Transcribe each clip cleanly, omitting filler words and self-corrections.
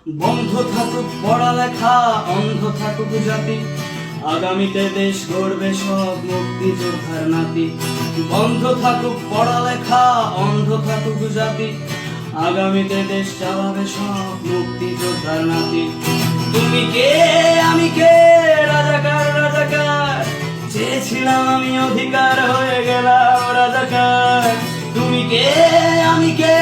বন্ধ থাকুক পড়ালেখা, অন্ধ থাকুক জাতি, আগামীতে দেশ গড়বে সব মুক্তিযোদ্ধার নাতি। বন্ধ থাকুক পড়ালেখা, অন্ধ থাকুক জাতি, আগামীতে দেশ চালাবে সব মুক্তিযোদ্ধার নাতি। তুমি কে আমি কে, রাজাকার রাজাকার, চেয়েছিলাম আমি অধিকার, হয়ে গেলাম রাজাকার। তুমি কে আমি কে,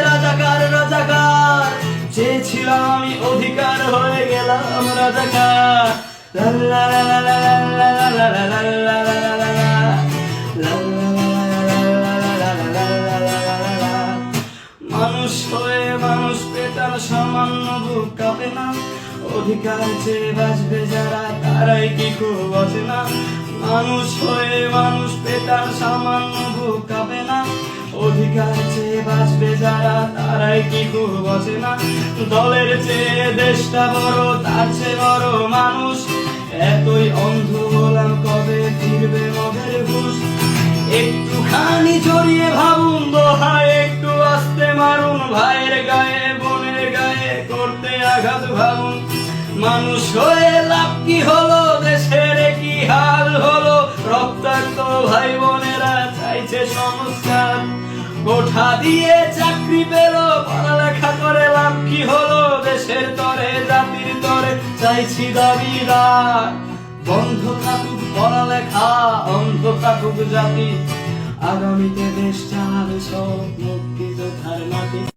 রাজাকার রাজাকার, চেয়েছিলাম আমি অধিকার, হয়ে গেলাম রাজাকার। লা লা লা লা লা লা লা লা লা লা লা লা লা লা। মানুষ হয়ে মানুষ পেটার সামান্য বুক কাঁপে না, অধিকার চেয়ে বাঁচবে যারা তারাই কি খুব আছে না। মানুষ হয়ে মানুষ পেটার সামান্য বুক কাঁপে না, অধিকার চেয়ে বাঁচবে যারা তারাই কি খুব আছে না। দলের চেয়ে দেশটা বড়, তার চেয়ে বড় মানুষ, এতই অন্ধ হলাম কবে ফিরবে মগের হুঁশ। একটুখানি জড়িয়ে ভাবুন দোহায়, একটু আস্তে মারুন ভাইয়ের গায়ে বোনের গায়ে করতে আঘাত ভাবুন। মানুষ হয়ে লাভ কি হলো, দেশের কি হাল হলো, রক্তাক্ত ভাই বোনেরা চাইছে সংস্কার। কোঠা দিয়ে চাকরি পেল, পড়ালেখা করে লাভ কি হলো, দেশের তরে জাতির তরে চাইছি দাবিদার। বন্ধ থাকুক পড়ালেখা, অন্ধ থাকুক জাতি, আগামীতে দেশ চালাবে সব মুক্তিযোদ্ধার নাতি।